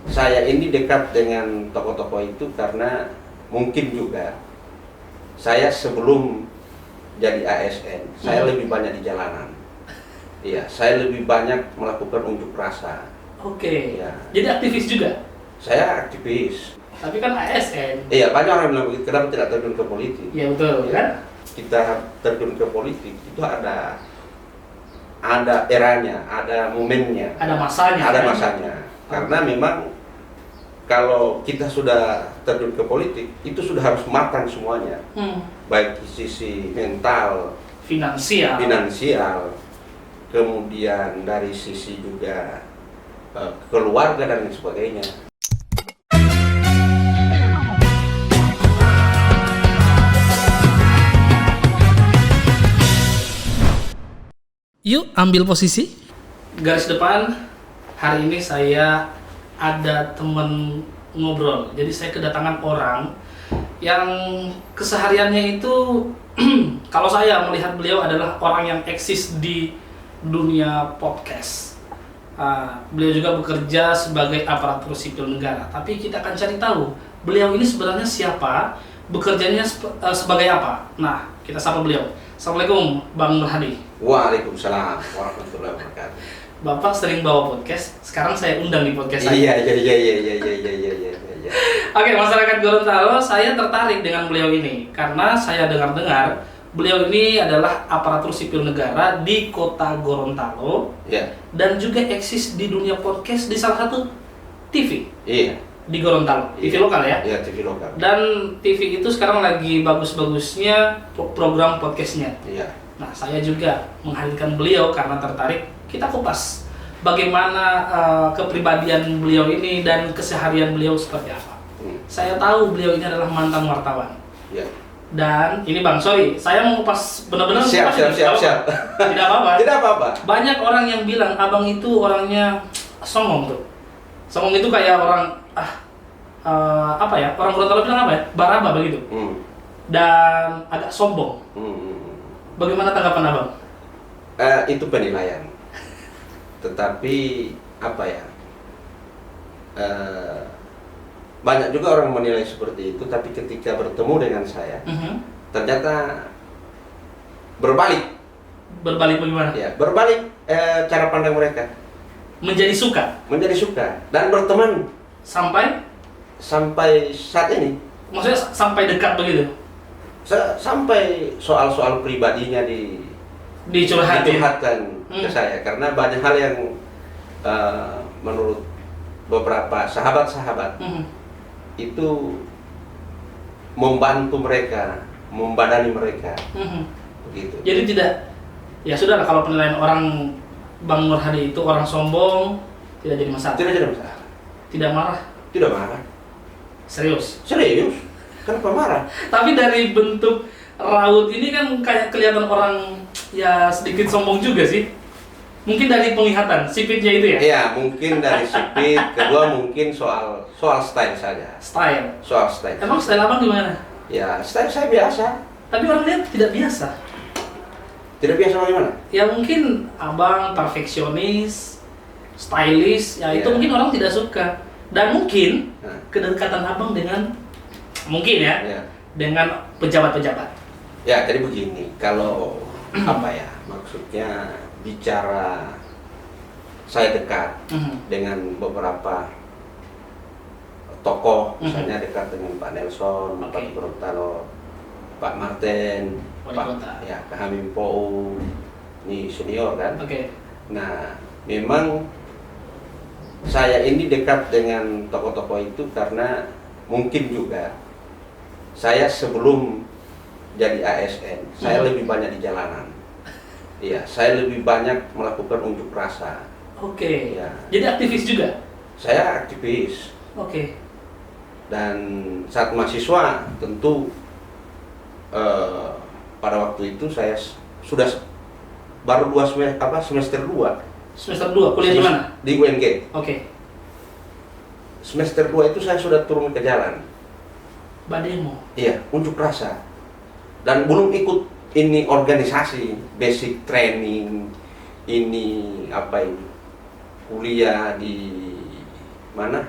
Saya ini dekat dengan tokoh-tokoh itu karena mungkin juga saya sebelum jadi ASN, saya lebih banyak di jalanan. Iya, saya lebih banyak melakukan unjuk rasa. Oke. Ya. Jadi aktivis juga? Saya aktivis. Tapi kan ASN. Iya, banyak orang bilang begitu, kenapa tidak terjun ke politik? Iya betul, Ya, kan? kita terjun ke politik itu ada eranya, ada momennya, Ada masanya. ada kan? masanya. Karena memang kalau kita sudah terjun ke politik itu sudah harus matang semuanya, baik sisi mental, finansial, kemudian dari sisi juga keluarga dan lain sebagainya. Yuk ambil posisi. Garis depan, hari ini saya ada temen ngobrol. Jadi saya kedatangan orang yang kesehariannya itu kalau saya melihat beliau adalah orang yang eksis di dunia podcast. Beliau juga bekerja sebagai aparatur sipil negara. Tapi kita akan cari tahu beliau ini sebenarnya siapa, bekerjanya sebagai apa. Nah, kita sapa beliau. Assalamualaikum, Bang Nur Hadi. Waalaikumsalam warahmatullahi wabarakatuh. Bapak sering bawa podcast, sekarang saya undang di podcast saya. Iya. Oke, masyarakat Gorontalo, saya tertarik dengan beliau ini karena saya dengar-dengar beliau ini adalah aparatur sipil negara di kota Gorontalo. Iya. Dan juga eksis di dunia podcast di salah satu TV. Iya. Di Gorontalo, TV Iya. lokal ya. Iya, TV lokal. Dan TV itu sekarang lagi bagus-bagusnya program podcastnya. Iya. Nah, saya juga menghadirkan beliau karena tertarik. Kita kupas bagaimana kepribadian beliau ini dan keseharian beliau seperti apa. Saya tahu beliau ini adalah mantan wartawan. Iya. Dan ini Bang, sorry, saya mau kupas benar-benar. Siap. Tidak apa-apa. Tidak apa-apa. Banyak orang yang bilang abang itu orangnya songong tuh. Songong itu kayak orang apa ya? Orang Gorontalo bilang apa ya? Baraba begitu. Dan agak sombong. Bagaimana tanggapan abang? Itu penilaian. Tetapi apa ya? Banyak juga orang menilai seperti itu, tapi ketika bertemu dengan saya, ternyata berbalik. Berbalik bagaimana? Ya, berbalik cara pandang mereka. Menjadi suka Dan berteman sampai saat ini. maksudnya sampai dekat begitu. Sampai soal-soal pribadinya dicurhatkan ke saya, karena banyak hal yang menurut beberapa sahabat-sahabat itu membantu mereka, membadani mereka, begitu. Jadi tidak, ya sudah lah, kalau penilaian orang Bang Nur Hadi itu orang sombong, tidak jadi masalah. Tidak ada masalah. Tidak marah. Tidak marah. Serius. Kenapa marah? Tapi dari bentuk raut ini kan kayak kelihatan orang ya sedikit sombong juga sih. Mungkin dari penglihatan, sipitnya itu ya? Iya, mungkin dari sipit. Kedua mungkin soal style saja. Soal style. Emang style abang gimana? Ya, style saya biasa. Tapi orang lihat tidak biasa. Tidak biasa bagaimana? Ya mungkin abang perfeksionis, stylish, ya itu mungkin orang tidak suka. Dan mungkin kedekatan abang dengan dengan pejabat-pejabat. Ya, jadi begini, kalau apa ya, maksudnya bicara saya dekat dengan beberapa tokoh, misalnya dekat dengan Pak Nelson, Pak Gorontalo, Pak Martin, Kak Hamim Pou, ini senior kan. Nah, memang saya ini dekat dengan tokoh-tokoh itu karena mungkin juga saya sebelum jadi ASN, saya lebih banyak di jalanan. Iya, saya lebih banyak melakukan unjuk rasa. Ya. Jadi aktivis juga? Saya aktivis. Dan saat mahasiswa tentu pada waktu itu saya sudah baru semester 2. Semester 2, kuliah di mana? Di UNG. Semester 2 itu saya sudah turun ke jalan. Bademo? Iya, unjuk rasa. Dan belum ikut ini organisasi, basic training, ini kuliah di mana?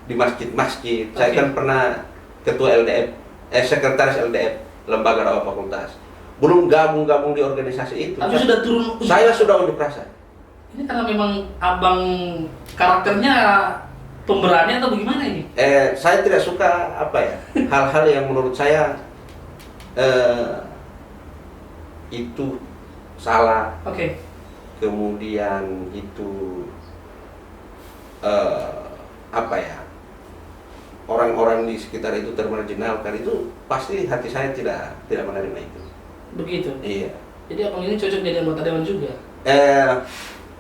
di masjid-masjid. Saya kan pernah ketua LDF, sekretaris LDF, lembaga dakwah fakultas. Belum gabung di organisasi itu. Tapi sudah turun. Saya sudah unjuk rasa. Ini karena memang abang karakternya pemberani atau bagaimana ini? Saya tidak suka hal-hal yang menurut saya itu salah. Oke. Kemudian itu orang-orang di sekitar itu termarginalkan, itu pasti hati saya tidak menerima itu. Begitu? Iya. Jadi abang ini cocok jadi anggota dewan juga?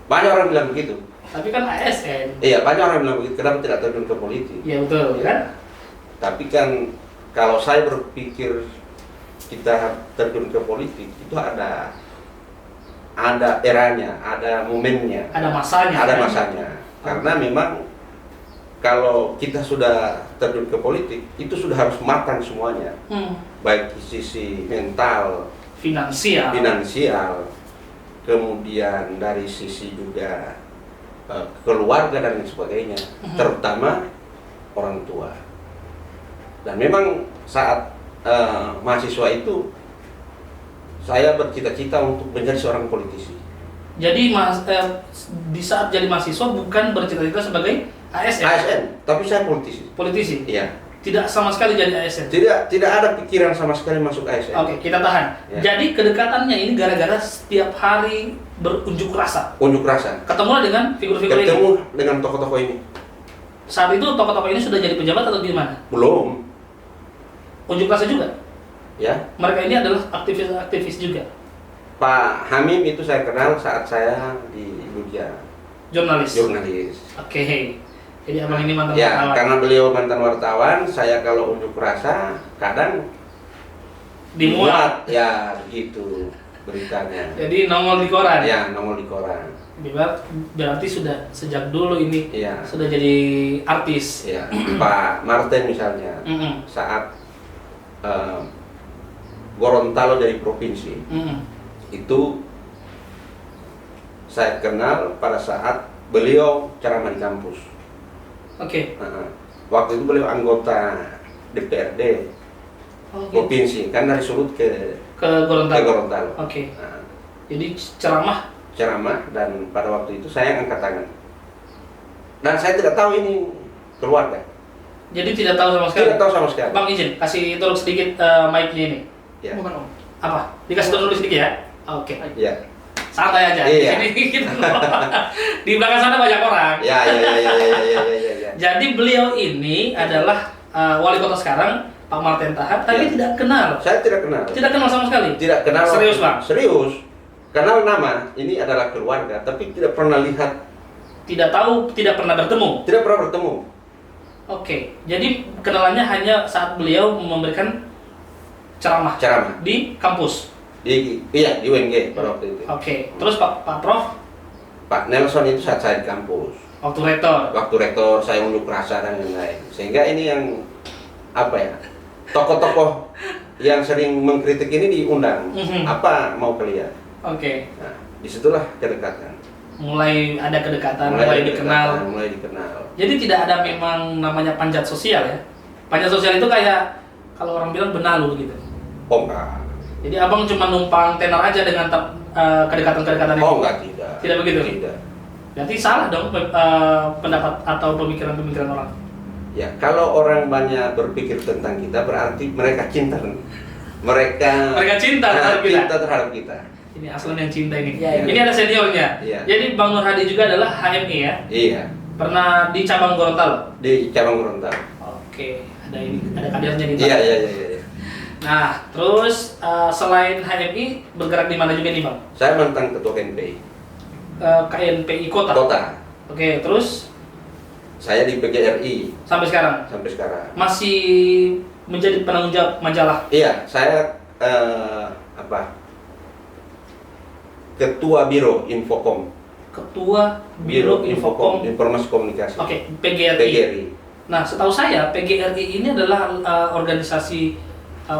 Banyak orang bilang begitu. Tapi kan ASN. Iya, banyak orang bilang begitu. Kenapa tidak terjun ke politik? Iya betul, ya kan? Tapi kan kalau saya berpikir kita terjun ke politik itu ada eranya, ada momennya, ada masanya. Ada masanya. Karena memang kalau kita sudah terjun ke politik itu sudah harus matang semuanya, baik sisi mental, finansial, kemudian dari sisi juga keluarga dan sebagainya, terutama orang tua. Dan memang saat mahasiswa itu saya bercita-cita untuk menjadi seorang politisi. Jadi di saat jadi mahasiswa bukan bercita-cita sebagai ASN? ASN, tapi saya politisi. Politisi? Iya. Tidak sama sekali jadi ASN? Tidak ada pikiran sama sekali masuk ASN. Oke, kita tahan. Ya. Jadi kedekatannya ini gara-gara setiap hari berunjuk rasa? Unjuk rasa. Ketemulah dengan figur-figur ini? Ketemu dengan tokoh-tokoh ini. Saat itu tokoh-tokoh ini sudah jadi pejabat atau gimana? Belum. Unjuk rasa juga? Ya. Mereka ini adalah aktivis juga? Pak Hamim itu saya kenal saat saya di Jogja. Jurnalis? Oke. Jadi abang ini mantan wartawan? Ya, karena beliau mantan wartawan, saya kalau unjuk rasa kadang dimuat. Ya, begitu beritanya. Jadi nongol di koran? Ya, nongol di koran. Berarti sudah sejak dulu ini ya. Sudah jadi artis? Ya, Pak Martin misalnya, saat Gorontalo dari provinsi, itu saya kenal pada saat beliau ceramah di kampus. Oke. Waktu itu beliau anggota DPRD provinsi, kan dari Sulut ke Gorontalo. Oke. Jadi ceramah dan pada waktu itu saya angkat tangan. Dan saya tidak tahu ini keluarga. Jadi tidak tahu sama sekali? Tidak tahu sama sekali. Bang izin, kasih tolong sedikit mic-nya ini. Ya. Bukan om. Apa? Dikasih tolong sedikit ya? Oke. Iya. Santai aja. Iya. Di sini kita di belakang sana banyak orang. Ya. Jadi beliau ini adalah wali kota sekarang, Pak Martin Tahap, tapi tidak kenal. Saya tidak kenal. Tidak kenal sama sekali. Tidak kenal. Serius Bang? Serius. Kenal nama, ini adalah keluarga, tapi tidak pernah lihat. Tidak tahu, tidak pernah bertemu. Tidak pernah bertemu. Oke. Jadi kenalannya hanya saat beliau memberikan ceramah di kampus. Di UNG pada waktu itu. Oke. Terus Pak Prof? Pak Nelson itu saat saya di kampus. Waktu rektor saya unjuk rasa dan lain-lain. Sehingga ini yang tokoh-tokoh yang sering mengkritik ini diundang. Apa mau kalian? Oke. Nah, disitulah kedekatan. Mulai ada kedekatan, mulai dikenal. Jadi tidak ada memang namanya panjat sosial ya? Panjat sosial itu kayak kalau orang bilang benalu gitu. Oh enggak. Jadi abang cuma numpang tenar aja dengan kedekatan-kedekatan itu? Oh enggak, tidak. Tidak begitu? Tidak. Berarti salah dong pendapat atau pemikiran-pemikiran orang? Ya, kalau orang banyak berpikir tentang kita berarti mereka cinta. Mereka cinta terhadap kita. Ini Aslan yang cinta ini. Ya. Ini ada seniornya. Ya. Jadi Bang Nur Hadi juga adalah HMI ya? Iya. Pernah di cabang Gorontalo? Di cabang Gorontalo. Oke, ada kadernya di Iya. Nah, terus selain HMI bergerak di mana juga nih Bang? Saya mantan ketua KNPI. KNPI Kota? Oke, terus? Saya di PGRI. Sampai sekarang? Sampai sekarang. Masih menjadi penanggung jawab majalah? Iya, saya Ketua Biro Infocom. Ketua Biro Infocom Informasi Komunikasi. Oke, PGRI. Nah, setahu saya PGRI ini adalah organisasi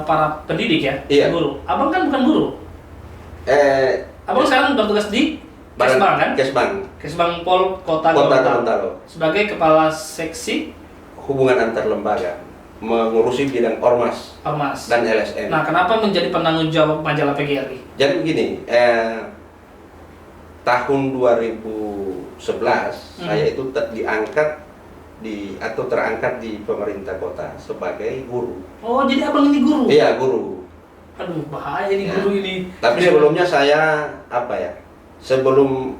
para pendidik ya, iya. Guru. Abang kan bukan guru. Abang sekarang bertugas di Kesbang kan? Kesbang. Kesbang Pol Kota Gorontalo. Sebagai kepala seksi hubungan antar lembaga, mengurusi bidang ormas dan LSM. Nah, kenapa menjadi penanggung jawab majalah PGRI? Jadi begini, tahun 2011 saya itu diangkat atau terangkat di pemerintah kota sebagai guru. Oh, jadi abang ini guru? Iya, guru. Aduh, bahaya nih guru ini. Tapi sebelumnya saya sebelum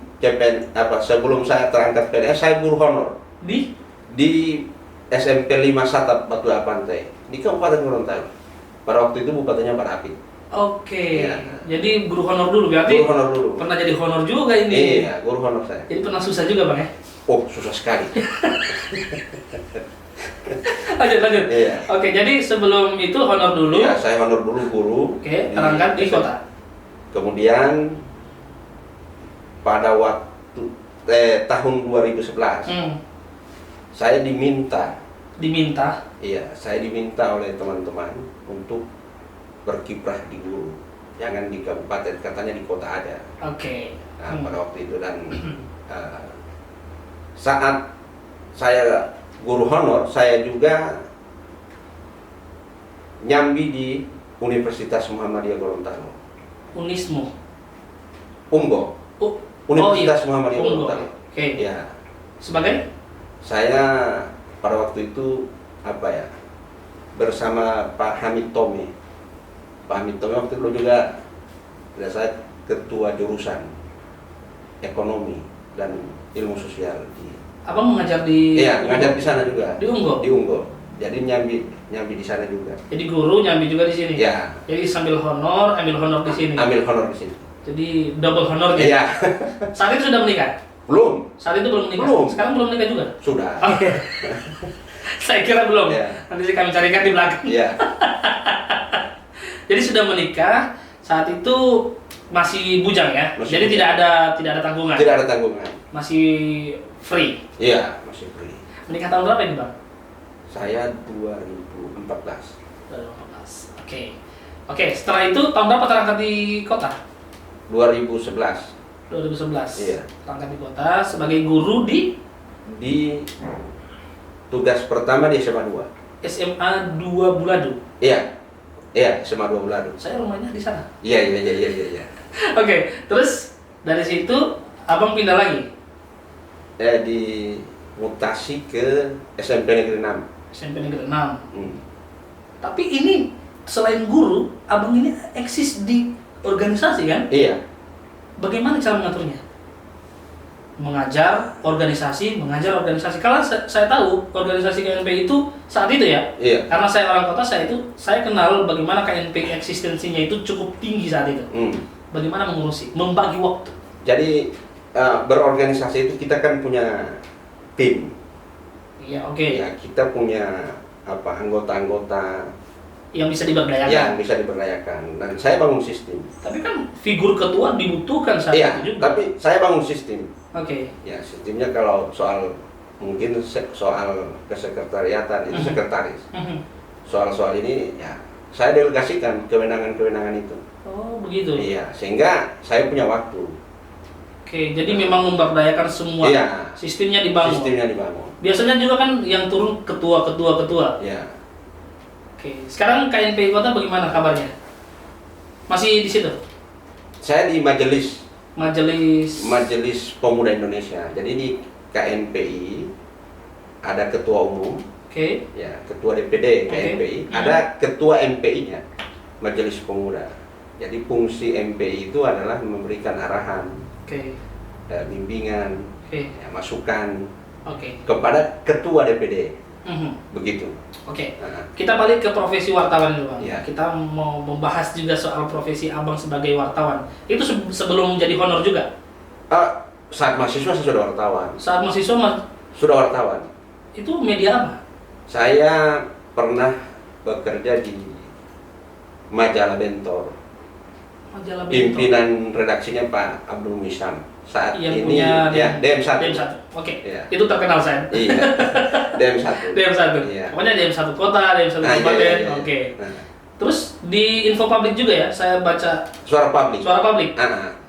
saya terangkat PNS, saya guru honor di SMP 5 Satap Batu Pantai di Kabupaten Gorontalo. Pada waktu itu bupatinya Pak Rapid. Oke. Ya. Jadi guru honor dulu berarti. Guru honor dulu. Pernah jadi honor juga ini. Iya, guru honor saya. Jadi pernah susah juga, Bang ya? Oh, susah sekali. lanjut. Iya. Oke, jadi sebelum itu honor dulu. Iya, saya honor dulu guru. Oke, terangkat di kota. Kemudian pada waktu tahun 2011 saya diminta. Iya, saya diminta oleh teman-teman untuk berkiprah di guru. Jangan di kabupaten, katanya di kota ada. Oke. Nah, pada waktu itu dan saat saya guru honor, saya juga nyambi di Universitas Muhammadiyah Gorontalo. Unismu? Umgo. Universitas Muhammadiyah Gorontalo. Oke. Ya. Sebagai? Saya pada waktu itu bersama Pak Hamid Tome. Pak Hamid Tome waktu itu juga saya ketua jurusan ekonomi dan ilmu sosial di. Abang mengajar di? Iya, mengajar di sana juga. Di Unggul? Di Unggul. Jadi nyambi di sana juga. Jadi guru nyambi juga di sini? Iya. Jadi sambil honor, ambil honor di sini? Ambil honor di sini. Jadi double honor gitu? Iya. Saat itu sudah menikah? Belum. Saat itu belum menikah? Belum. Sekarang belum menikah juga? Sudah. Oke. Saya kira belum. Ya. Nanti kami carikan di belakang. Iya. Jadi sudah menikah, saat itu masih bujang ya? Jadi bujang. tidak ada tanggungan? Tidak ada tanggungan. Masih free? Iya, masih free. Menikah tahun berapa ini, Bang? Saya 2014. 2014. Oke, setelah itu tahun berapa terangkat di kota? 2011. 2011. Iya. Terangkat di kota sebagai guru di tugas pertama di SMA 2. SMA 2 Buladu. Iya. Iya, SMA 2 Buladu. Saya rumahnya di sana. Iya. Oke, terus dari situ Abang pindah lagi? Dimutasi ke SMP Negeri 6. SMP Negeri 6. Tapi ini selain guru, Abang ini eksis di organisasi kan? Iya. Bagaimana cara mengaturnya? Mengajar organisasi. Kalau saya tahu organisasi KNP itu saat itu ya, iya. Karena saya orang kota, saya kenal bagaimana KNP eksistensinya itu cukup tinggi saat itu. Bagaimana mengurusi, membagi waktu. Jadi berorganisasi itu kita kan punya tim. Iya, oke. Ya, kita punya anggota-anggota yang bisa diberdayakan. Yang bisa diberdayakan. Dan saya bangun sistem. Tapi kan figur ketua dibutuhkan saat itu juga. Tapi saya bangun sistem. Oke. Ya, sistemnya kalau mungkin soal kesekretariatan itu sekretaris. Soal-soal ini ya saya delegasikan kewenangan-kewenangan itu. Oh, begitu. Iya, sehingga saya punya waktu. Oke, jadi memang memberdayakan semua. Iya. Sistemnya dibangun. Biasanya juga kan yang turun ketua. Iya. Oke, sekarang KNPI Kota bagaimana kabarnya? Masih di situ? Saya di Majelis Pemuda Indonesia. Jadi di KNPI ada ketua umum. Oke. Ya, ketua DPD KNPI. Ada ketua MPI-nya, Majelis Pemuda. Jadi fungsi MPI itu adalah memberikan arahan, bimbingan, masukan kepada ketua DPD. Begitu. Oke. Kita balik ke profesi wartawan dulu, Bang. Ya. Kita mau membahas juga soal profesi Abang sebagai wartawan. Itu sebelum menjadi honor juga? Saat mahasiswa saya sudah wartawan. Saat mahasiswa sudah wartawan. Itu media apa? Saya pernah bekerja di Majalah Bentor. Pimpinan redaksinya Pak Abdul Misam. Saat yang ini punya DM1. Oke. Ya. Itu terkenal saya. Iya. DM1. Iya. Pokoknya DM1 kota, DM1 kabupaten. Iya. Oke. Terus di info publik juga ya, saya baca Suara Publik.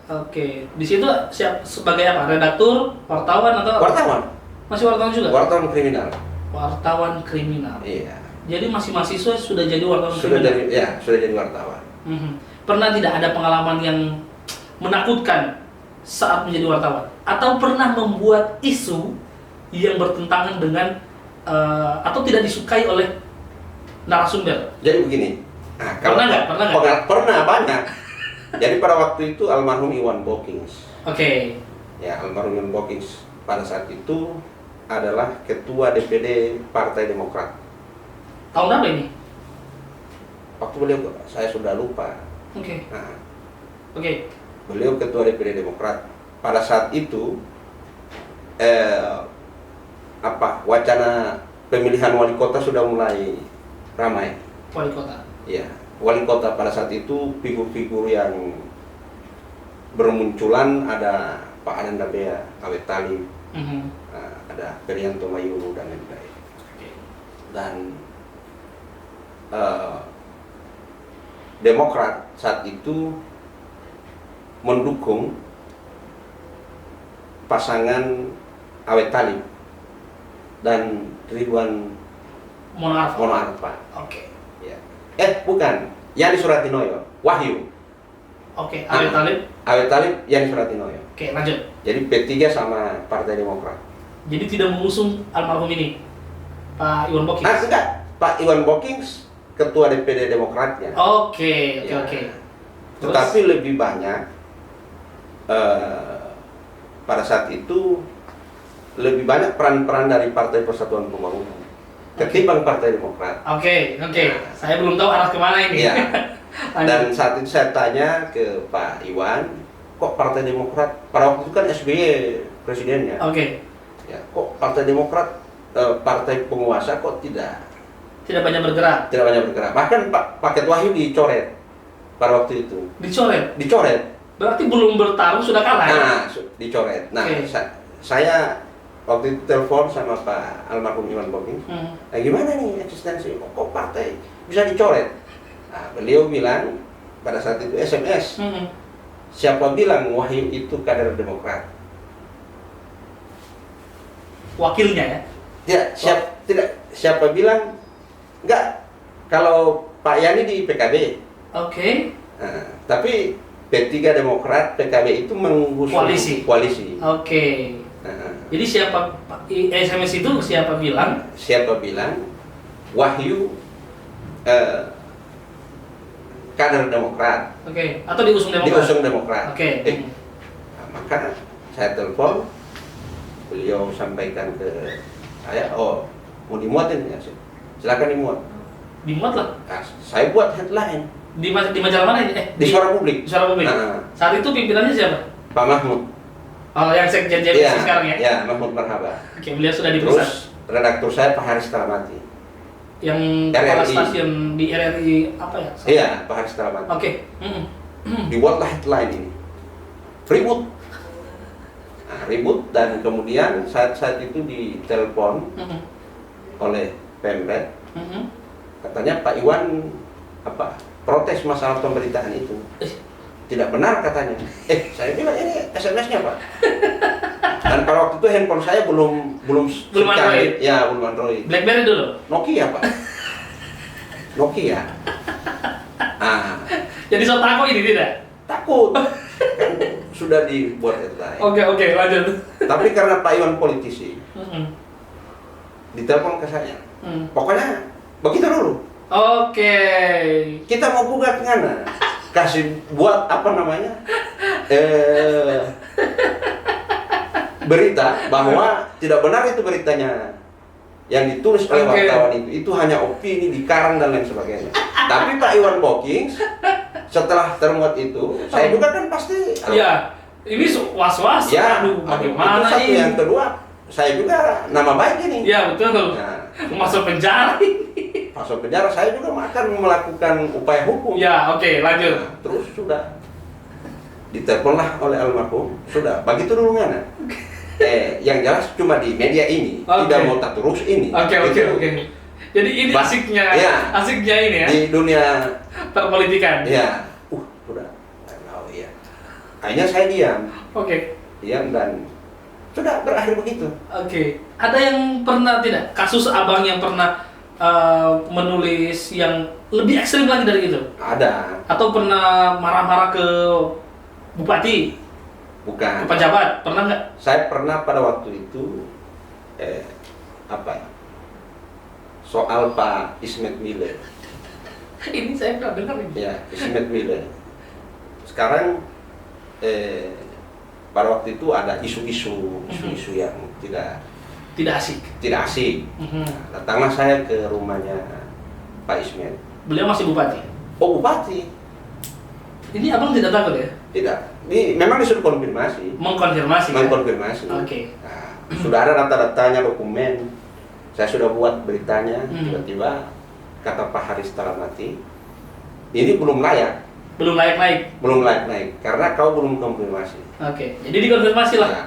Oke, di situ siap sebagai apa? Redaktur, wartawan atau? Wartawan. Masih wartawan juga? Wartawan kriminal. Wartawan kriminal. Iya. Jadi masih mahasiswa sudah jadi wartawan Sudah kriminal? jadi, ya, sudah jadi wartawan. Pernah tidak ada pengalaman yang menakutkan saat menjadi wartawan? Atau pernah membuat isu yang bertentangan dengan atau tidak disukai oleh narasumber? Jadi begini. Nah, Pernah nggak? Pernah banyak. Jadi pada waktu itu almarhum Iwan Bokings. Oke. Ya, almarhum Iwan Bokings pada saat itu adalah ketua DPD Partai Demokrat. Tahun apa ini? Waktu beliau, saya sudah lupa. Oke. Nah, Oke. beliau ketua DPD Demokrat. Pada saat itu wacana pemilihan wali kota sudah mulai ramai. Wali kota. Ya, wali kota pada saat itu figur-figur yang bermunculan ada Pak Ananda Bea, Awet Talib, ada Perianto Mayuru dan lain-lain. Dan Demokrat saat itu mendukung pasangan Awet Talib dan Ridwan Monoarfa. Oke. Ya. Bukan, Yani Suratinoyo, Wahyu. Oke, Awet Talib. Awet Talib, Yani Suratinoyo. Oke, lanjut. Jadi P3 sama Partai Demokrat. Jadi tidak mengusung almarhum ini, Pak Iwan Bokings. Enggak, Pak Iwan Bokings ketua DPD Demokratnya. Oke. Tetapi lebih banyak pada saat itu lebih banyak peran-peran dari Partai Persatuan Pembangunan ketimbang Partai Demokrat. Oke. Saya belum tahu arah kemana ini. Iya. Dan saat itu saya tanya ke Pak Iwan, kok Partai Demokrat pada waktu itu kan SBY presidennya. Oke. Ya, kok Partai Demokrat partai penguasa kok tidak banyak bergerak. Tidak banyak bergerak. Bahkan Pak Ketua Wahyu dicoret pada waktu itu. Dicoret. Berarti belum bertarung sudah kalah. Nah, dicoret. Nah, saya waktu itu telepon sama Pak almarhum Iwan Bokings. Nah, gimana nih eksistensi? Kok partai bisa dicoret? Nah, beliau bilang pada saat itu SMS. Siapa bilang Wahyu itu kader Demokrat? Wakilnya ya? Siapa bilang? Enggak. Kalau Pak Yani di PKB. Oke. Nah, tapi P3 Demokrat, PKB itu mengusung koalisi. Oke. Jadi siapa SMS itu siapa bilang? Siapa bilang Wahyu kader Demokrat. Oke. Atau diusung Demokrat? Diusung Demokrat. Oke. Nah, maka saya telepon, beliau sampaikan ke saya, mau dimuatin ya, silakan dimuat. Dimuat lah. Nah, saya buat headline. Di majalah mana ini? Di Suara Publik. Di Suara Publik. Saat itu pimpinannya siapa? Pak Mahmud. Oh, yang sekjen JPC sekarang ya? Ya, Mahmud Marhaba. Oke, beliau sudah dipecat. Terus redaktur saya Pak Haris Talamati. Yang kepala stasiun di RRI apa ya? Iya, Pak Haris Talamati. Oke. Dibuatlah headline ini. Ribut. Nah, ribut dan kemudian saat itu ditelepon oleh Pemret. Katanya Pak Iwan protes masalah pemberitaan itu. Tidak benar katanya. Saya bilang ini SMS-nya Pak. Dan pada waktu itu handphone saya belum Android. Ya, belum Android. BlackBerry dulu. Nokia Pak. Nokia. Jadi so takut ini tidak? Takut. Kan sudah dibuat headline. Oke, lanjut. Tapi karena Pak Iwan politisi, ditelepon ke saya. Pokoknya begitu dulu. Oke. Kita mau gugat ngana. Kasih buat berita bahwa tidak benar itu beritanya yang ditulis oleh wartawan itu hanya opini dikarang dan lain sebagainya. Tapi Pak Iwan Bokings setelah termuat itu, saya juga kan pasti ya ini was-was. Ya, bagaimana itu satu. ini? Yang kedua, saya juga nama baik ini. Ya betul. Masuk penjara. Masuk penjara, saya juga akan melakukan upaya hukum. Ya, oke, lanjut. Terus sudah diteleponlah oleh almarhum, sudah begitu dulu ngana. Yang jelas cuma di media ini, tidak mau tak terus ini. Oke. Jadi ini asiknya ini ya. Di dunia perpolitikan. Ya, sudah. Oh iya. Akhirnya saya diam. Oke. Diam dan sudah berakhir begitu. Oke. Ada yang pernah tidak kasus abang yang pernah menulis yang lebih ekstrim lagi dari itu? Ada. Atau pernah marah-marah ke bupati? Bukan. Ke pejabat? Pernah nggak? Saya pernah pada waktu itu apa ya? Soal Pak Ismet Miller. Ini saya pernah dengar ini. Ya, Ismet Miller. Sekarang pada waktu itu ada isu-isu yang tidak asik. Datanglah saya ke rumahnya Pak Ismet. Beliau masih bupati? Oh, bupati. Ini abang tidak takut ya? Tidak. Ini memang disuruh konfirmasi. Mengkonfirmasi. Mengkonfirmasi. Oke. Nah, sudah ada data-datanya, dokumen. Saya sudah buat beritanya. Tiba-tiba kata Pak Haris Talamati, ini belum layak. Belum layak naik? Belum layak naik, karena kau belum konfirmasi. Oke. Jadi dikonfirmasi lah. Ya.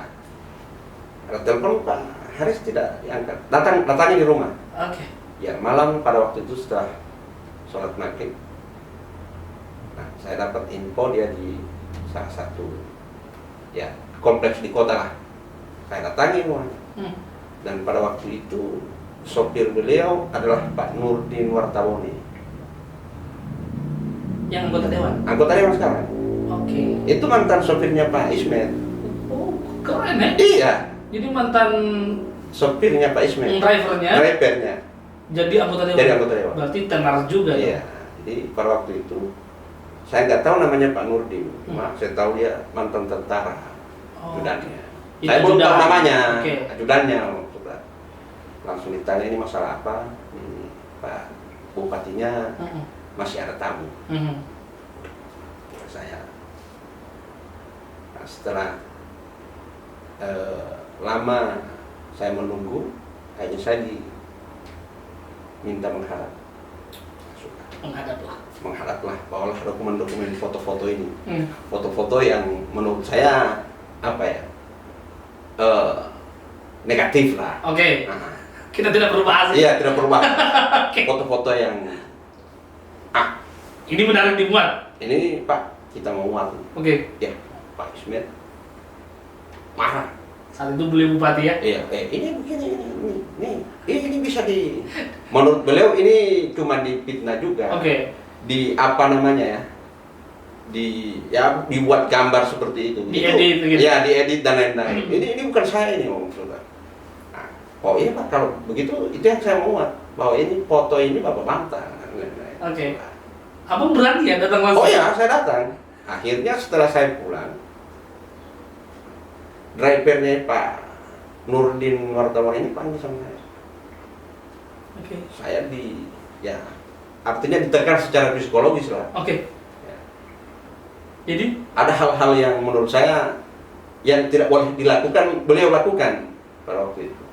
Ada telepon Pak Haris tidak diangkat. Datangnya di rumah. Oke. Ya, malam pada waktu itu setelah sholat maghrib. Nah, saya dapat info dia di salah satu ya kompleks di kota lah. Saya datangi rumahnya. Dan pada waktu itu sopir beliau adalah Pak Nurdin Wartawoni. Yang anggota dewan? Anggota dewan sekarang. Oke. Itu mantan sopirnya Pak Ismet. Oh, keren ya? Iya. Jadi mantan sopirnya Pak Ismet. Drivernya. Jadi anggota dewan. Jadi anggota dewan. Berarti tenar juga ya? Iya. Jadi pada waktu itu saya nggak tahu namanya Pak Nurdin. Cuma saya tahu dia mantan tentara. Ajudannya. Saya belum tahu namanya. Ajudannya. Langsung ditanya ini masalah apa? Ini Pak Bupatinya masih ada tamu. Saya. Nah, setelah lama saya menunggu, akhirnya saya diminta menghadap. Menghadaplah, bawalah dokumen-dokumen foto-foto ini. Foto-foto yang menurut saya apa ya? Negatif lah. Oke. Nah, kita tidak perlu bahas. Iya, tidak perlu bahas. Foto-foto yang ini menarik dimuat. Ini Pak, kita mau muat. Oke. Ya, Pak Ismet marah. Saat itu beliau bupati ya? Iya, ini begini, ini bisa menurut beliau ini cuma difitnah juga. Oke. Di apa namanya ya? Dibuat gambar seperti itu. Diedit gitu. Ya, diedit dan lain-lain. Ini bukan saya ini, Om Saudara. Nah, oh iya Pak, kalau begitu itu yang saya mau muat, bahwa ini foto ini Bapak bantah. Oke. Abang berani ya datang langsung? Oh ya, saya datang. Akhirnya setelah saya pulang, drivernya Pak Nurdin Wartawan ini panggil sama saya. Oke. Saya artinya ditekan secara psikologis lah. Oke. Ya. Jadi? Ada hal-hal yang menurut saya yang tidak boleh dilakukan, beliau lakukan pada waktu itu.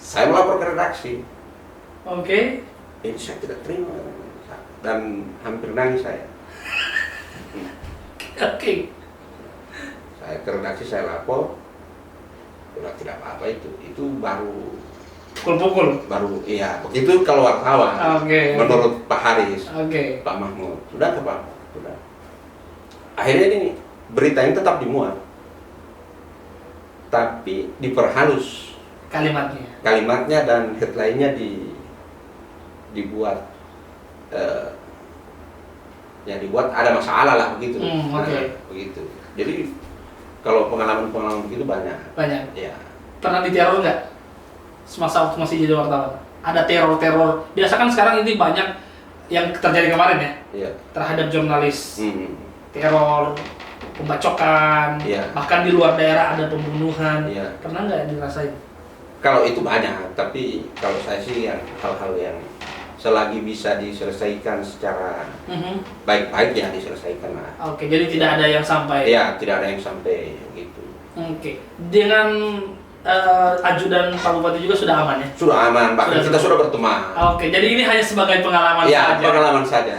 Saya melapor ke redaksi. Oke. Ini saya tidak terima. Dan hampir nangis saya. Oke. Saya ke redaksi, saya lapor. Sudah tidak apa-apa itu baru pukul-pukul. Iya, begitu kalau wartawan. Menurut Pak Haris, Pak Mahmud, sudah ke Pak, sudah. Akhirnya ini berita ini tetap dimuat, tapi diperhalus kalimatnya dan headline-nya dibuat dibuat ada masalah lah begitu. Begitu. Jadi kalau pengalaman begitu banyak. Ya. Pernah diteror nggak? Semasa waktu masih jadi wartawan? Ada teror-teror. Biasa kan sekarang ini banyak yang terjadi kemarin ya. Iya. Terhadap jurnalis. Teror, pembacokan, bahkan di luar daerah ada pembunuhan. Pernah nggak dirasain? Kalau itu banyak, tapi kalau saya sih hal-hal yang selagi bisa diselesaikan secara baik-baik ya diselesaikan lah. Oke, jadi tidak ada yang sampai. Ya, tidak ada yang sampai gitu. Oke, dengan ajudan Pak Bupati juga sudah aman ya? Sudah aman, bahkan kita sudah berteman. Oke, jadi ini hanya sebagai pengalaman saja. Ya, pengalaman saja.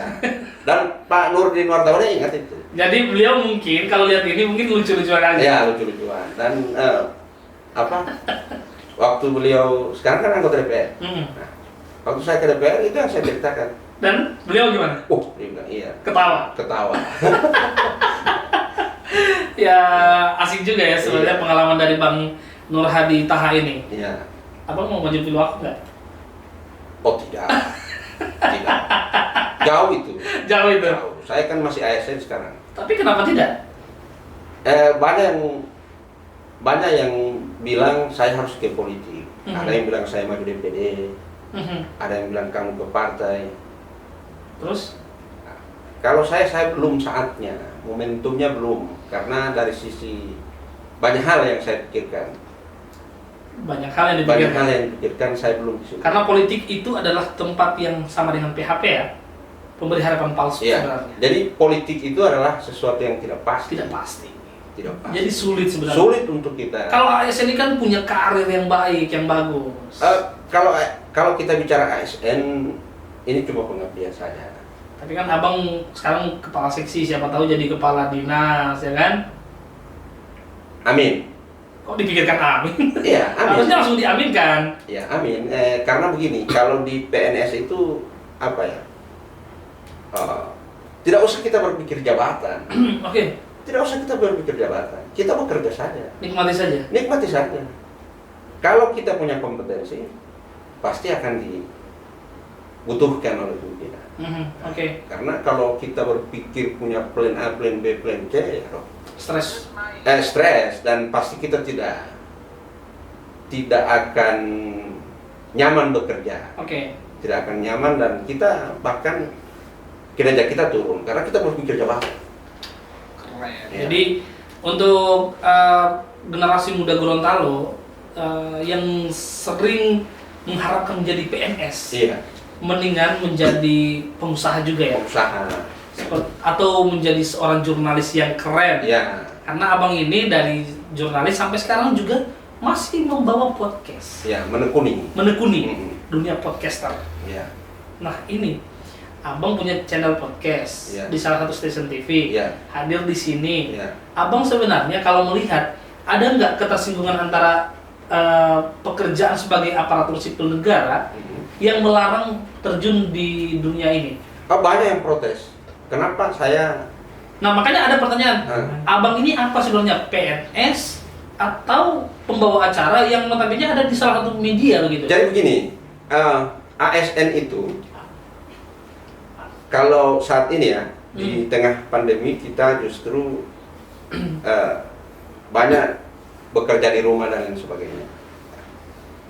Dan Pak Nurdin Wartawan ingat itu. Jadi beliau mungkin kalau lihat ini mungkin lucu-lucuan aja. Ya, lucu-lucuan. Dan waktu beliau sekarang kan anggota DPR. Nah, waktu saya ke DPR itu yang saya ceritakan. Dan beliau gimana? Dia bilang iya. Ketawa. Ya asik juga ya sebenarnya pengalaman dari Bang Nur Hadi Taha ini. Iya. Abang mau maju pilwak nggak? Oh tidak, tidak. Jauh itu. Jauh itu. Jauh. Saya kan masih ASN sekarang. Tapi kenapa tidak? Banyak yang bilang saya harus ke politik. Ada yang bilang saya maju DPD. Ada yang bilang kamu ke partai. Terus? Nah, kalau saya belum saatnya, momentumnya belum. Karena dari sisi banyak hal yang saya pikirkan. Banyak hal yang dipikirkan saya belum disuruh. Karena politik itu adalah tempat yang sama dengan PHP ya, pemberi harapan palsu sebenarnya. Jadi politik itu adalah sesuatu yang tidak pasti. Tidak pasti. Jadi sulit sebenarnya. Sulit untuk kita. Kalau ASN ini kan punya karir yang baik, yang bagus. Kalau kita bicara ASN, ini cuma pengabdian saja. Tapi kan abang sekarang kepala seksi, siapa tahu jadi kepala dinas, ya kan? Amin. Kok dipikirkan amin? Iya, amin. Harusnya langsung diaminkan. Iya, amin. Karena begini, kalau di PNS itu apa ya? Tidak usah kita berpikir jabatan. Oke. Tidak usah kita berpikir jabatan. Kita bekerja saja. Nikmati saja. Nikmati saja. Kalau kita punya kompetensi, pasti akan dibutuhkan oleh pimpinan. Oke. Karena kalau kita berpikir punya plan A, plan B, plan C, ya Stres. Stres, dan pasti kita tidak akan nyaman bekerja. Oke. Tidak akan nyaman dan kita bahkan kinerja kita turun karena kita berpikir jabatan. Keren. Ya. Jadi untuk generasi muda Gorontalo yang sering mengharapkan menjadi PNS, mendingan menjadi pengusaha juga ya. Pengusaha. Atau menjadi seorang jurnalis yang keren. Ya. Karena abang ini dari jurnalis sampai sekarang juga masih membawa podcast. Ya, menekuni dunia podcaster. Ya. Nah ini, abang punya channel podcast di salah satu stasiun TV. Hadir di sini. Abang sebenarnya kalau melihat ada nggak ketersinggungan antara pekerjaan sebagai aparatur sipil negara yang melarang terjun di dunia ini? Banyak yang protes. Kenapa saya? Nah makanya ada pertanyaan, abang ini apa sebenarnya, PNS atau pembawa acara yang notabene ada di salah satu media begitu? Jadi begini, ASN itu kalau saat ini ya di tengah pandemi kita justru banyak bekerja di rumah dan lain sebagainya.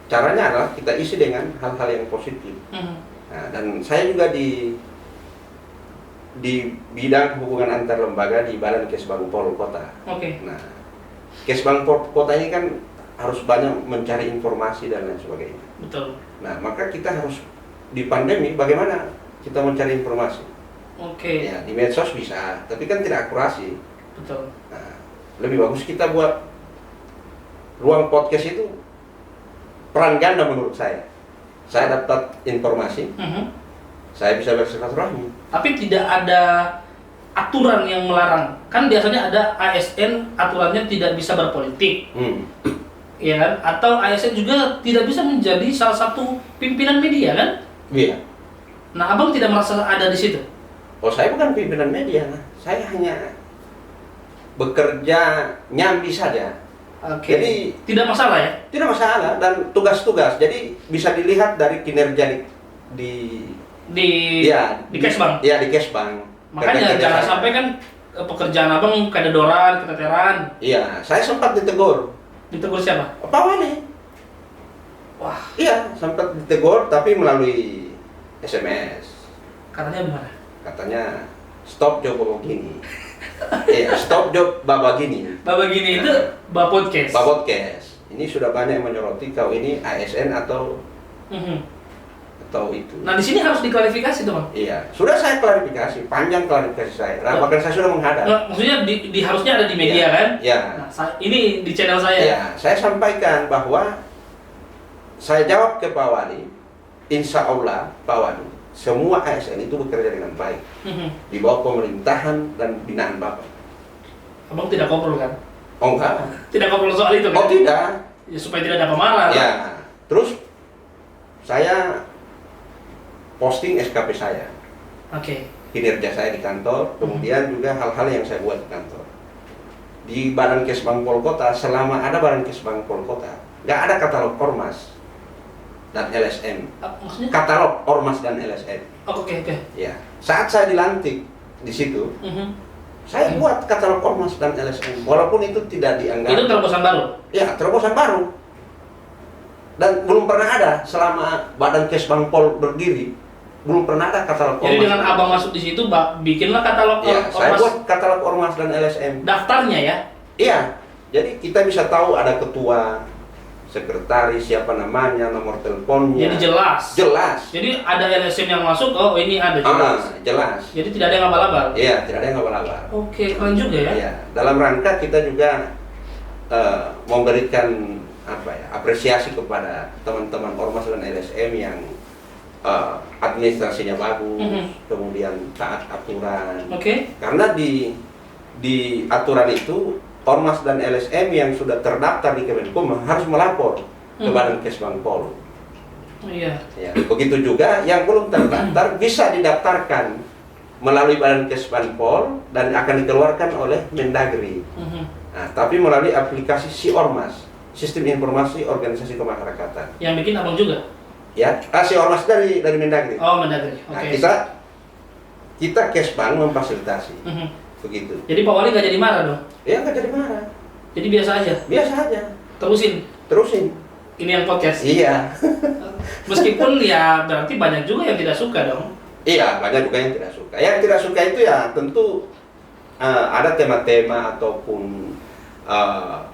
Caranya adalah kita isi dengan hal-hal yang positif. Nah, dan saya juga di bidang hubungan antar lembaga di Badan Kesbangpol Kota. Nah, Kesbangpol Kota ini kan harus banyak mencari informasi dan lain sebagainya. Betul. Nah, maka kita harus di pandemi bagaimana kita mencari informasi. Ya, di medsos bisa, tapi kan tidak akurasi. Betul. Nah, lebih bagus kita buat ruang podcast itu peran ganda menurut saya. Saya dapat informasi. Saya bisa bersilaturahmi. Tapi tidak ada aturan yang melarang. Kan biasanya ada ASN aturannya tidak bisa berpolitik. Ya kan? Atau ASN juga tidak bisa menjadi salah satu pimpinan media kan? Iya. Nah, abang tidak merasa ada di situ? Oh, saya bukan pimpinan media. Saya hanya bekerja nyambi saja. Jadi tidak masalah ya? Tidak masalah, dan tugas-tugas. Jadi bisa dilihat dari kinerja di Kesbang. Iya, di Kesbang. Makanya jangan sampai kan pekerjaan abang kedodoran, keteteran. Iya, saya sempat ditegur. Ditegur siapa? Pak Wali. Wah. Iya, sempat ditegur tapi melalui SMS. Katanya gimana? Katanya stop job begini. Iya, stop job babagini. Babagini itu babodcast. Babodcast. Ini sudah banyak yang menyoroti kau ini ASN atau itu. Nah, di sini harus diklarifikasi tuh, Bang. Iya, sudah saya klarifikasi, panjang klarifikasi saya. Nah, bahkan saya sudah menghadap. Maksudnya harusnya ada di media kan? Iya. Nah, ini di channel saya. Iya, saya sampaikan bahwa saya jawab ke Pak Wali, insya Allah Pak Wali, semua ASN itu bekerja dengan baik di bawah pemerintahan dan binaan Bapak. Abang tidak ngobrol kan? Oh enggak. Tidak ngobrol soal itu kan? Oh tidak. Ya, supaya tidak ada pemarah. Ya, terus saya posting SKP saya. Oke. Kinerja saya di kantor, kemudian juga hal-hal yang saya buat di kantor. di Badan Kesbang Pol Kota, selama ada Badan Kesbang Pol Kota, nggak ada katalog ormas dan LSM. Maksudnya? Katalog ormas dan LSM. Oke. Ya, saat saya dilantik di situ, saya buat katalog ormas dan LSM, walaupun itu tidak dianggap. Itu terobosan baru? Ya, terobosan baru. Dan belum pernah ada selama Badan Kesbang Pol berdiri, belum pernah ada katalog ormas. Jadi dengan abang masuk di situ, bikinlah katalog ya, ormas. saya buat katalog ormas dan LSM. Daftarnya ya? Iya, jadi kita bisa tahu ada ketua, sekretaris, siapa namanya, nomor teleponnya. Jadi jelas. Jelas. Jadi ada LSM yang masuk, oh ini ada jelas. Jelas. Jadi tidak ada yang abal-abal. Iya, tidak ada yang abal-abal. Oke, keren juga ya. Iya, dalam rangka kita juga memberikan apresiasi kepada teman-teman ormas dan LSM yang administrasinya bagus, kemudian taat aturan. Karena di aturan itu ormas dan LSM yang sudah terdaftar di Kemenkum harus melapor ke Badan Kesbang Pol. Iya. Ya, begitu juga yang belum terdaftar bisa didaftarkan melalui Badan Kesbang Pol dan akan dikeluarkan oleh Mendagri. Nah, tapi melalui aplikasi Si Ormas, Sistem Informasi Organisasi Kemasyarakatan. Yang bikin abang juga? Ya, Si Ormas dari Mendagri. Oh, Mendagri. Nah, kita Kesbang memfasilitasi. Begitu. Jadi Pak Wali nggak jadi marah dong? Ya, nggak jadi marah. Jadi biasa aja? Biasa aja. Terusin. Ini yang podcast? Iya. Meskipun ya berarti banyak juga yang tidak suka dong? Iya, banyak juga yang tidak suka. Yang tidak suka itu ya tentu ada tema-tema ataupun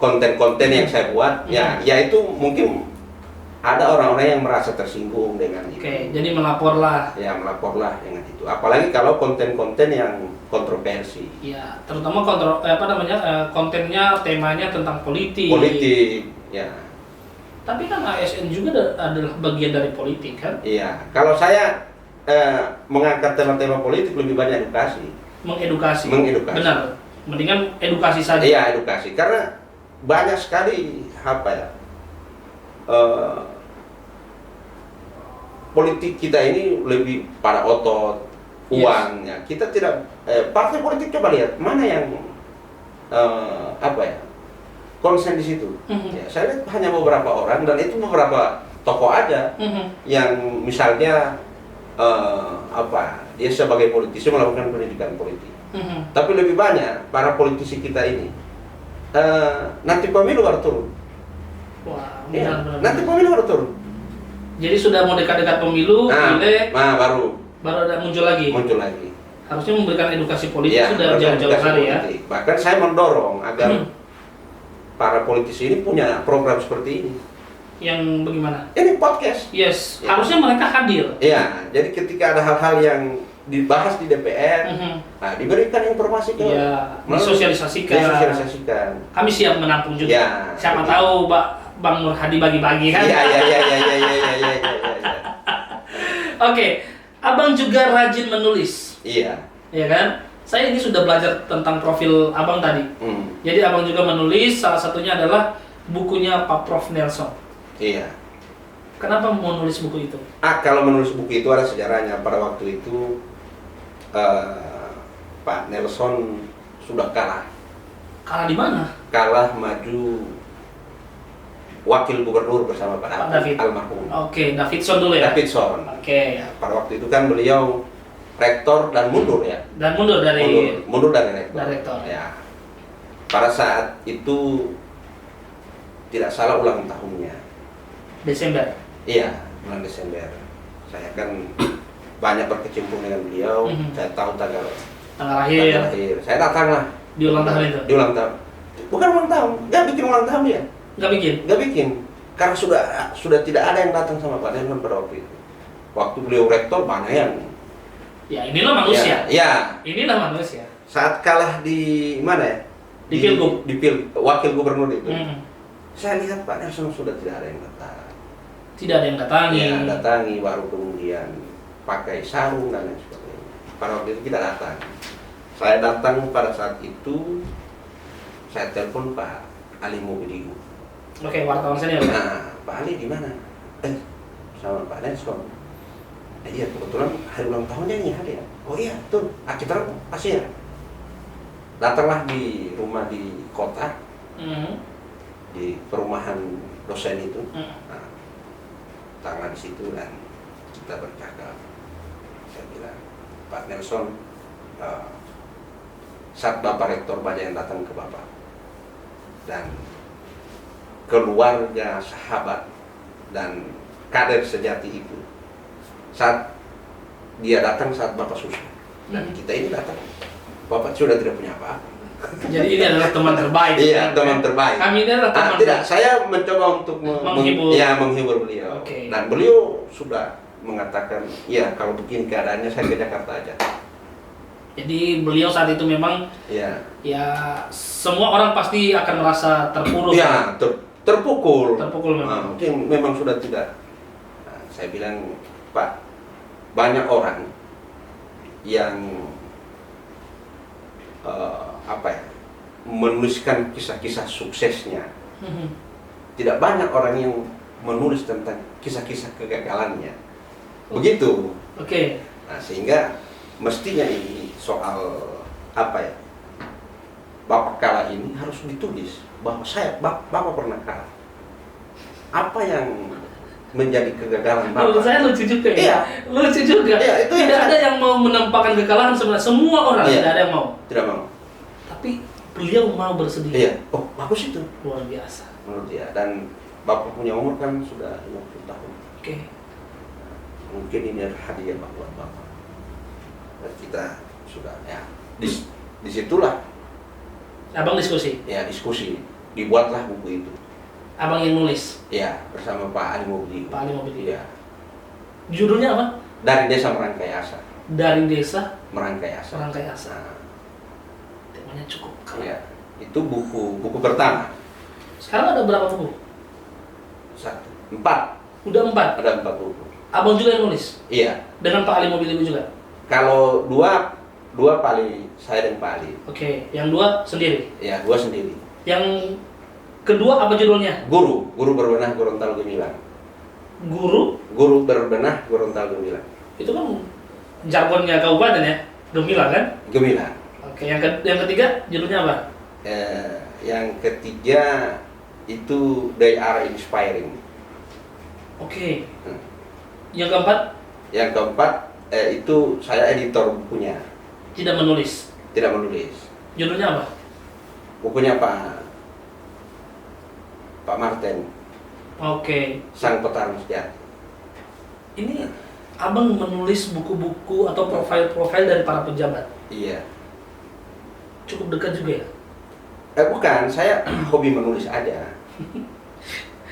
konten-konten yang saya buat. Ya itu mungkin ada orang-orang yang merasa tersinggung dengan itu. Oke, jadi melaporlah. Ya, melaporlah dengan itu. Apalagi kalau konten-konten yang kontroversi. Ya, terutama kontennya, temanya tentang politik. Politik, ya. Tapi kan ASN juga adalah bagian dari politik kan? Iya, kalau saya mengangkat tema-tema politik lebih banyak edukasi. Mengedukasi. Benar. Mendingan edukasi saja. Iya, edukasi. Karena banyak sekali politik kita ini lebih pada otot, uangnya. Kita tidak partai politik, coba lihat mana yang konsen di situ. Ya, saya lihat hanya beberapa orang dan itu beberapa tokoh aja yang misalnya dia sebagai politisi melakukan pendidikan politik. Tapi lebih banyak para politisi kita ini nanti pemilu baru turun. Wah, nanti pemilu baru turun. Jadi sudah mau dekat-dekat pemilu, baru ada muncul lagi. Harusnya memberikan edukasi politik sudah jauh-jauh hari ya. Bahkan saya mendorong agar para politisi ini punya program seperti ini. Yang bagaimana? Ini podcast. Yes, harusnya mereka hadir. Iya, jadi ketika ada hal-hal yang dibahas di DPR, diberikan informasi ke, disosialisasikan. Kami siap menampung juga. Ya, siapa tahu Bang Nur Hadi bagi-bagi kan? Iya. Oke, abang juga rajin menulis. Iya. Iya kan? Saya ini sudah belajar tentang profil abang tadi. Jadi abang juga menulis, salah satunya adalah bukunya Pak Prof Nelson. Iya. Kenapa mau nulis buku itu? Kalau menulis buku itu ada sejarahnya. Pada waktu itu Pak Nelson sudah kalah. Kalah di mana? Kalah maju wakil gubernur bersama Pak David almarhum. Oke, Davidson dulu ya. Davidson. Oke. Ya, pada waktu itu kan beliau rektor dan mundur ya. Dan mundur dari rektor. Ya. Pada saat itu tidak salah ulang tahunnya. Desember. Iya, bulan Desember. Saya kan banyak berkecimpung dengan beliau. Saya tahu tanggal lahir. Saya datanglah di ulang tahun itu. Di ulang tahun. Bukan ulang tahun, nggak bikin ulang tahun dia. Nggak bikin. Karena sudah tidak ada yang datang sama Pak Nelson pada waktu itu. Waktu beliau rektor banyak yang. Ya inilah manusia. Ya. Inilah manusia. Saat kalah di mana ya? Di Pilgub. Wakil gubernur itu. Saya lihat Pak Nelson sudah tidak ada yang datang. Tidak ada yang datangi. Ya, datangi baru kemudian pakai sarung dan lain sebagainya. Pada waktu itu kita datang. Saya datang pada saat itu, saya telepon Pak Ali Mubidigu. Oke, wartawan senior. Nah, Pak Ali di mana? Sama Pak Nelson. Iya, kebetulan hari ulang tahunnya ini hadir. Oh iya, tuh. Kita pasti ya. datanglah di rumah di kota, di perumahan dosen itu. Nah, tangan di situ dan kita bercakap. Saya bilang, Pak Nelson, saat Bapak Rektor banyak yang datang ke Bapak dan keluarga, sahabat dan kader sejati itu, saat dia datang saat Bapak susah dan kita ini datang, Bapak sudah tidak punya apa-apa. Jadi ini adalah teman terbaik. Iya, teman terbaik. Kami ini adalah teman. Tidak, saya mencoba untuk menghibur beliau. Okay. Dan beliau sudah mengatakan, ya kalau begini keadaannya saya ke Jakarta aja. Jadi beliau saat itu memang, ya semua orang pasti akan merasa terpuruk. Ya, terpukul. Terpukul memang. Mungkin memang sudah tidak. Nah, saya bilang, Pak, banyak orang yang menuliskan kisah-kisah suksesnya. Tidak banyak orang yang menulis tentang kisah-kisah kegagalannya. Begitu. Oke. Nah, sehingga mestinya ini soal Bapak kalah ini harus ditulis bahwa Bapak pernah kalah. Apa yang menjadi kegagalan Bapak? Menurut saya lucu juga ya. Iya. Lucu juga. Iya, itu tidak ada yang mau menampakkan kekalahan sebenarnya. Semua orang tidak ada yang mau. Tidak mau. Tapi beliau mau bersedih. Iya. Oh, bagus itu. Luar biasa. Menurut dia. Dan Bapak punya umur kan sudah 50 tahun. Oke. Mungkin ini adalah hadiah buat Bapak. Dan kita sudah disitulah. Abang diskusi. Ya, diskusi. Dibuatlah buku itu. Abang yang nulis. Ya, bersama Pak Ali Mobili. Pak Ali Mobili. Ya. Judulnya apa? Dari Desa Merangkai Asa. Dari Desa Merangkai Asa. Merangkai Asa. Temanya cukup keren. Ya, itu buku pertama. Sekarang ada berapa buku? 4. Udah 4. Ada 4 buku. Abang juga yang nulis? Iya. Dengan Pak Ali Mobili juga? Kalau dua Pak Ali, saya dan Pak Ali. Oke, yang 2 sendiri? Ya, 2 sendiri. Yang kedua apa judulnya? Guru Berbenah Gorontalo Gemilang. Guru Berbenah Gorontalo Gemilang. Itu kan jargonnya kabupaten ya? Gemilang kan? Gemilang. Oke, yang ketiga judulnya apa? Yang ketiga itu They Are Inspiring. Oke. Yang keempat? Yang keempat itu saya editor bukunya. Tidak menulis? Tidak menulis. Judulnya apa? Bukunya Pak Martin. Oke. Sang Petarung Sejati. Ini abang menulis buku-buku atau profil-profil dari para pejabat? Iya. Cukup dekat juga ya? Bukan, saya hobi menulis aja.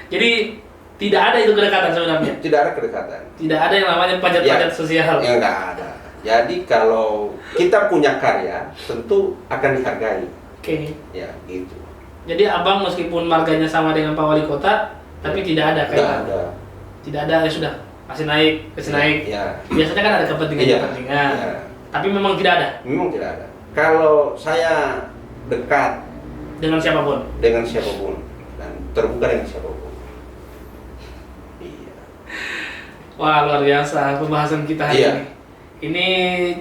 Jadi tidak ada itu kedekatan sebenarnya? Tidak ada kedekatan. Tidak ada yang namanya pajak-pajak sosial? Ya, enggak ada. Jadi kalau kita punya karya, tentu akan dihargai. Oke. Ya, gitu. Jadi abang meskipun marganya sama dengan Pak Wali Kota, tapi tidak ada kaitan? Tidak ada. Tidak ada, ya sudah. Masih naik, naik. Ya. Biasanya kan ada kepentingan-kepentingan. Ya. Tapi memang tidak ada? Memang tidak ada. Kalau saya dekat dengan siapapun? Dengan siapapun. Dan terbuka dengan siapapun. Iya. Wah, luar biasa pembahasan kita hari ini. Ini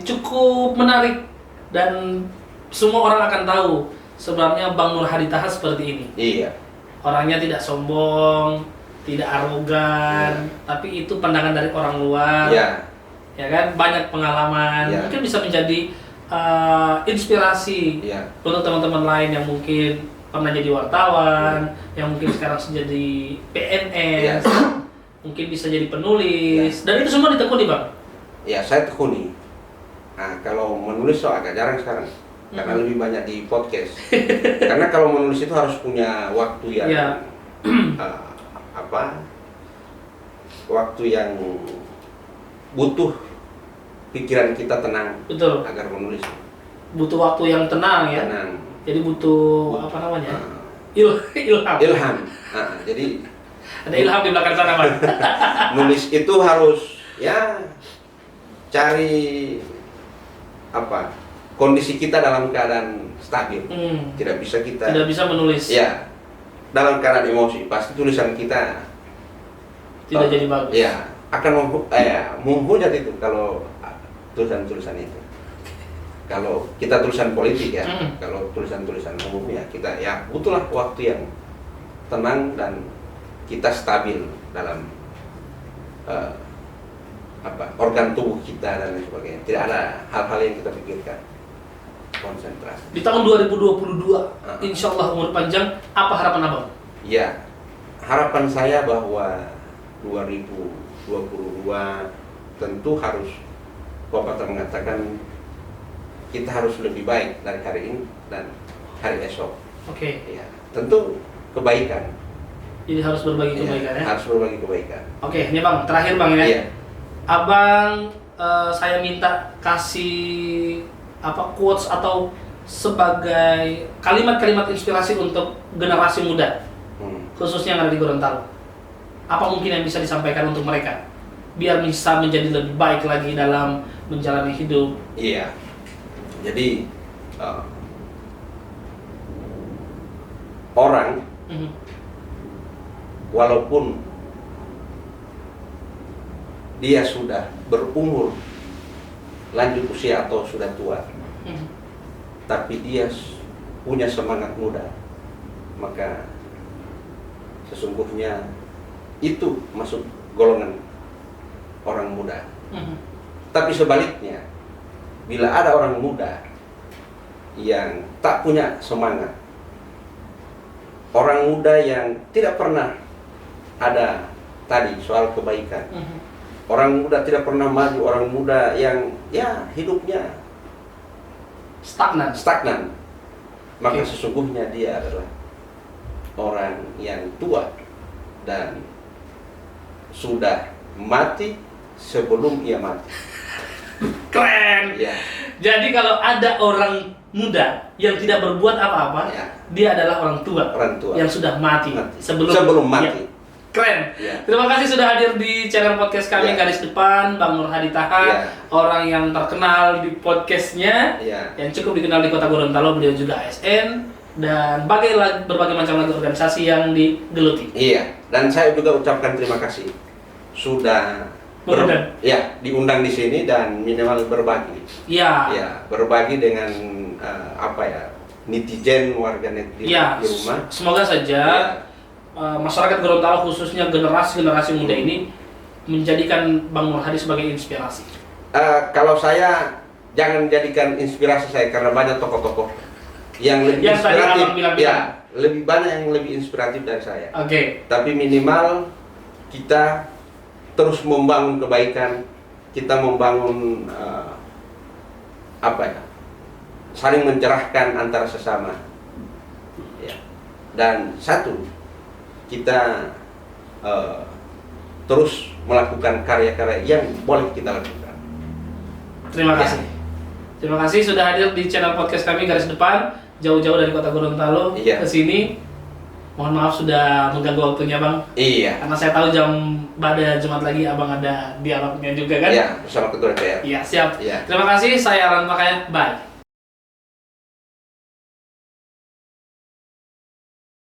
cukup menarik dan semua orang akan tahu sebenarnya Bang Nur Hadi Taha seperti ini. Iya. Orangnya tidak sombong, tidak arogan, tapi itu pandangan dari orang luar. Iya. Ya kan, banyak pengalaman. Iya. Mungkin bisa menjadi inspirasi untuk teman-teman lain yang mungkin pernah jadi wartawan, yang mungkin sekarang jadi PNS, mungkin bisa jadi penulis, dan itu semua ditekuni Bang? Ya, saya tekuni. Nah, kalau menulis so agak jarang sekarang, karena lebih banyak di podcast. Karena kalau menulis itu harus punya waktu yang waktu yang butuh pikiran kita tenang. Betul. Agar menulis. Butuh waktu yang tenang ya. Tenang. Jadi butuh apa namanya? Ilham. Ilham. Nah, jadi ada ilham di belakang sana Bang. Nulis itu harus cari kondisi kita dalam keadaan stabil. Tidak bisa menulis. Ya. Dalam keadaan emosi, pasti tulisan kita tidak jadi bagus. Ya, akan menghujat itu kalau tulisan-tulisan itu. kalau kita tulisan politik ya, kalau tulisan-tulisan umum ya kita ya butuhlah waktu yang tenang dan kita stabil dalam organ tubuh kita dan lain sebagainya. Tidak ada hal-hal yang kita pikirkan. Konsentrasi. Di tahun 2022, insya Allah umur panjang, apa harapan abang? Ya, harapan saya bahwa 2022 tentu harus, Bapak mengatakan kita harus lebih baik dari hari ini dan hari esok. Oke. Ya, tentu kebaikan. Jadi harus berbagi kebaikan ya? Harus berbagi kebaikan. Oke, ini bang, terakhir bang ya. Iya. Abang, saya minta kasih quotes atau sebagai kalimat-kalimat inspirasi untuk generasi muda, khususnya yang ada di Gorontalo. Apa mungkin yang bisa disampaikan untuk mereka, biar bisa menjadi lebih baik lagi dalam menjalani hidup? Iya. Jadi orang walaupun dia sudah berumur lanjut usia atau sudah tua, tapi dia punya semangat muda, maka sesungguhnya itu masuk golongan orang muda. Tapi sebaliknya, bila ada orang muda yang tak punya semangat, orang muda yang tidak pernah ada tadi soal kebaikan, orang muda tidak pernah maju, orang muda yang ya hidupnya stagnan, maka sesungguhnya dia adalah orang yang tua dan sudah mati sebelum ia mati. Keren. Ya. Jadi kalau ada orang muda yang tidak berbuat apa-apa, Ya. dia adalah orang tua yang sudah mati. Sebelum mati. Ya. Keren. Ya. Terima kasih sudah hadir di channel podcast kami, Garis Depan, Bang Nur Hadi Taha, orang yang terkenal di podcastnya, yang cukup dikenal di Kota Gorontalo. Beliau juga ASN dan berbagai macam lagi organisasi yang digeluti. Iya. Dan saya juga ucapkan terima kasih sudah diundang di sini dan minimal berbagi. Iya. Ya, berbagi dengan netizen warganet di rumah. Semoga saja masyarakat Gorontalo, khususnya generasi muda ini, menjadikan Bang Nur Hadi sebagai inspirasi. Kalau saya jangan jadikan inspirasi saya, karena banyak tokoh-tokoh yang lebih inspiratif. Lebih banyak yang lebih inspiratif dari saya. Tapi minimal kita terus membangun kebaikan, kita membangun saling mencerahkan antara sesama. Ya. Dan satu, kita terus melakukan karya-karya yang boleh kita lakukan. Terima kasih. Terima kasih sudah hadir di channel podcast kami, Garis Depan, jauh-jauh dari Kota Gorontalo ke sini. Mohon maaf sudah mengganggu waktunya, Bang. Iya. Karena saya tahu pada Jumat lagi Abang ada dialognya juga kan? Iya, bersama Ketua DPR. Iya, siap. Iya. Terima kasih, saya Alan Pakaya. Bye.